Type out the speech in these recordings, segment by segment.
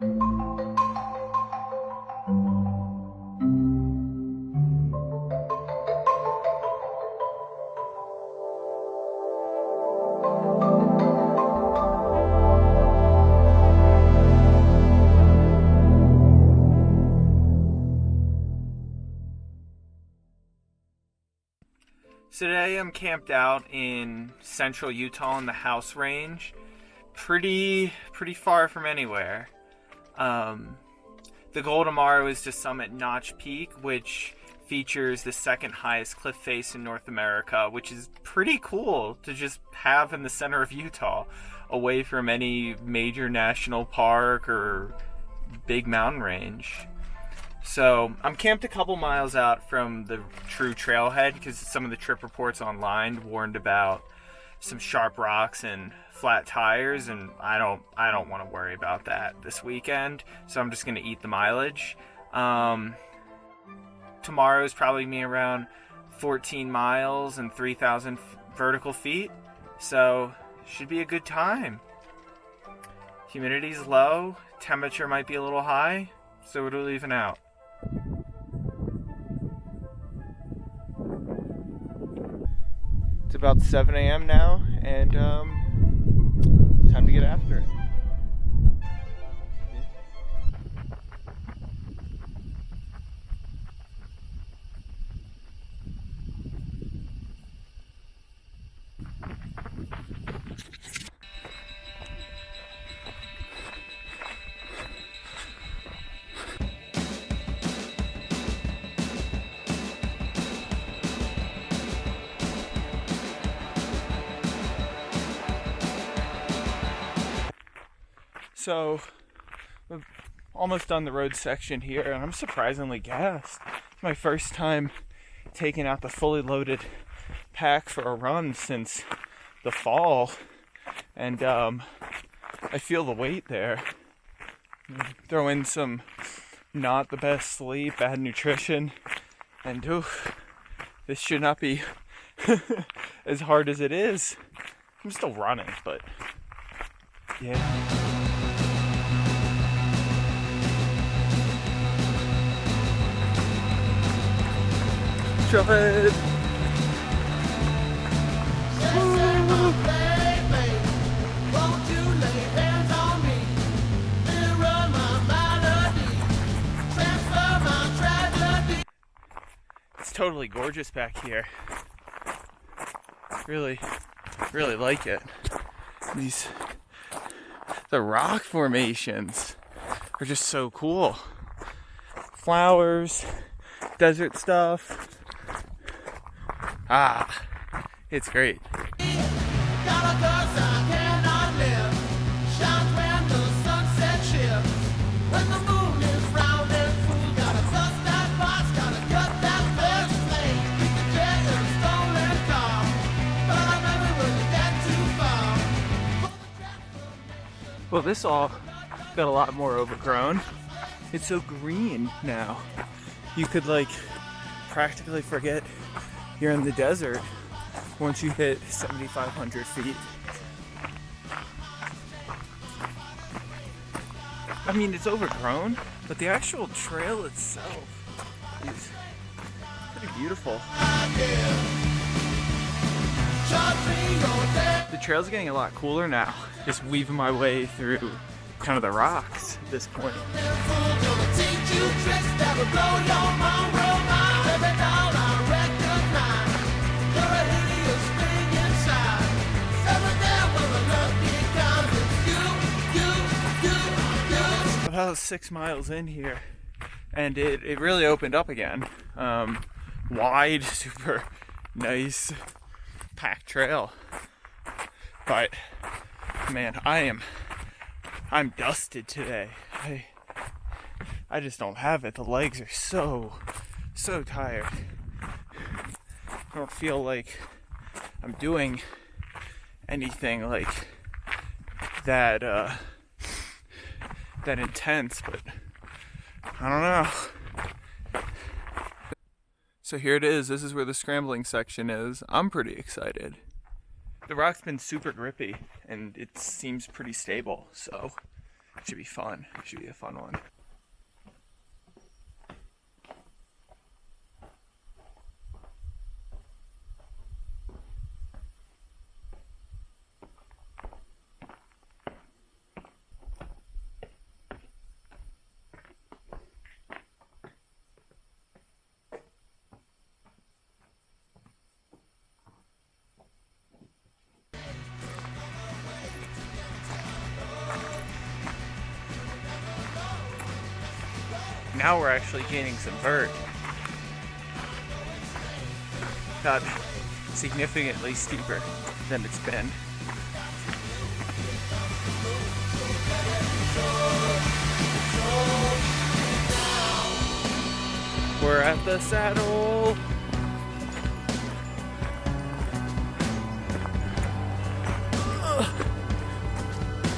So today I'm camped out in central Utah in the House Range, pretty far from anywhere. The goal tomorrow is to summit Notch Peak, which features the second highest cliff face in North America, which is pretty cool to just have in the center of Utah, away from any major national park or big mountain range. So I'm camped a couple miles out from the true trailhead because some of the trip reports online warned about some sharp rocks and flat tires, and I don't want to worry about that this weekend. So I'm just going to eat the mileage. Tomorrow is probably me around 14 miles and 3,000 vertical feet. So should be a good time. Humidity's low, temperature might be a little high, so it'll even out. It's about 7 a.m. now, and time to get after it. So, we've almost done the road section here, and I'm surprisingly gassed. It's my first time taking out the fully loaded pack for a run since the fall, and I feel the weight there. Throw in some not the best sleep, bad nutrition, and this should not be as hard as it is. I'm still running, but yeah. Trailhead. It's totally gorgeous back here. Really like it. The rock formations are just so cool. Flowers, desert stuff. It's great. Well, this all got a lot more overgrown. It's so green now. You could practically forget you're in the desert once you hit 7,500 feet. I mean, it's overgrown, but the actual trail itself is pretty beautiful. The trail's getting a lot cooler now, just weaving my way through kind of the rocks at this point. About 6 miles in here, and it really opened up again. Wide, super nice, packed trail. But man, I'm dusted today. I just don't have it. The legs are so tired. I don't feel like I'm doing anything like that intense, but I don't know. So here it is. This is where the scrambling section is. I'm pretty excited. The rock's been super grippy and it seems pretty stable, so Should be fun. Should be a fun one. Now we're actually gaining some vert. Got significantly steeper than it's been. We're at the saddle.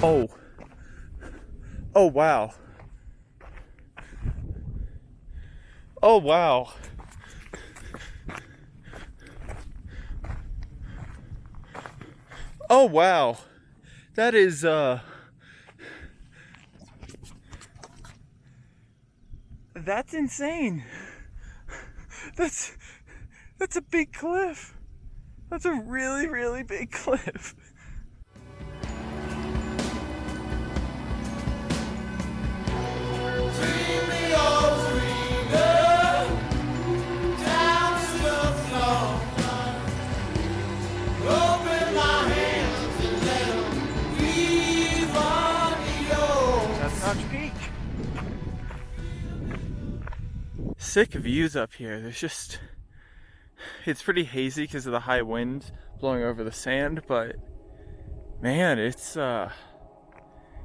Oh. Oh, wow. Oh, wow. Oh, wow. That is, that's insane. That's a big cliff. That's a really, really big cliff. Sick views up here. There's just, it's pretty hazy because of the high wind blowing over the sand, but man, it's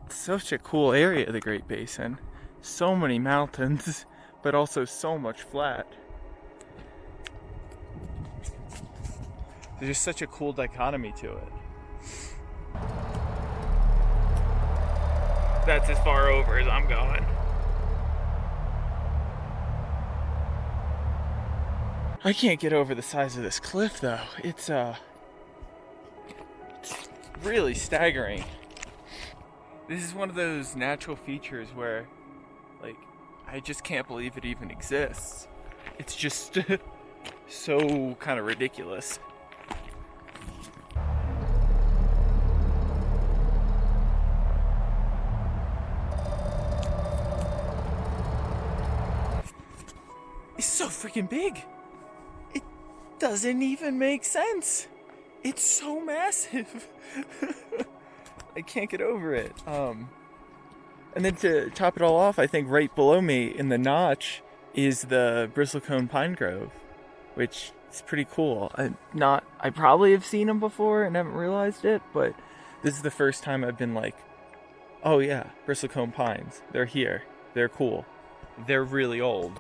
such a cool area of the Great Basin. So many mountains, but also so much flat. There's just such a cool dichotomy to it. That's as far over as I'm going. I can't get over the size of this cliff though. It's really staggering. This is one of those natural features where, like, I just can't believe it even exists. It's just so kind of ridiculous. It's so freaking big. It doesn't even make sense. It's so massive. I can't get over it. And then to top it all off, I think right below me in the notch is the bristlecone pine grove, which is pretty cool. I probably have seen them before and haven't realized it, but this is the first time I've been like, oh yeah, bristlecone pines. They're here. They're cool. They're really old.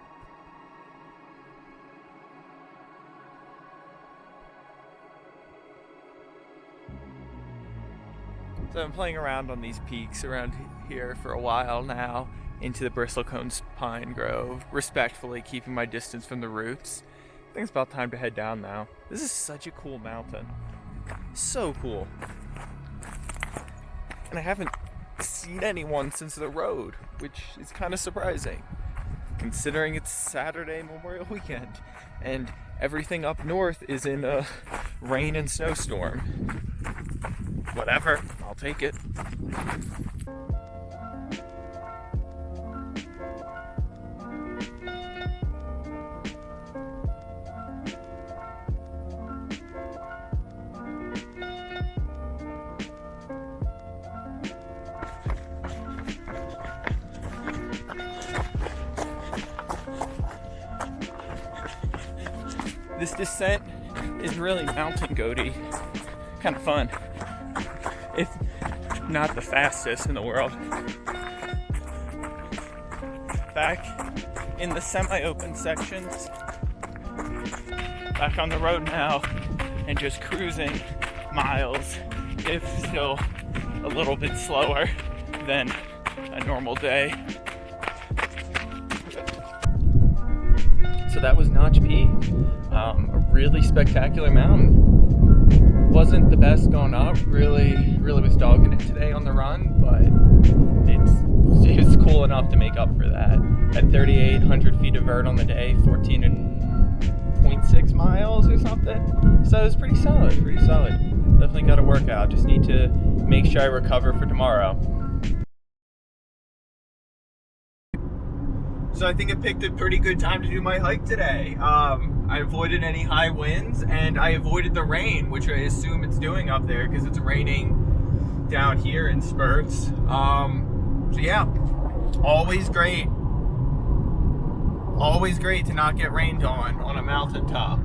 So I'm playing around on these peaks around here for a while now, into the bristlecone pine grove, respectfully keeping my distance from the roots. I think it's about time to head down now. This is such a cool mountain. So cool. And I haven't seen anyone since the road, which is kind of surprising, considering it's Saturday Memorial Weekend, and everything up north is in a rain and snowstorm. Whatever, I'll take it. This descent is really mountain goaty, kind of fun. It's not the fastest in the world. Back in the semi-open sections, back on the road now, and just cruising miles, if still a little bit slower than a normal day. So that was Notch Peak, a really spectacular mountain. Wasn't the best going up, really was dogging it today on the run, but it's it was cool enough to make up for that. At 3,800 feet of vert on the day, 14.6 miles or something. So it was pretty solid, Definitely got a workout. Just need to make sure I recover for tomorrow. So I think I picked a pretty good time to do my hike today. I avoided any high winds and I avoided the rain, which I assume it's doing up there because it's raining down here in spurts. So yeah, always great to not get rained on a mountaintop.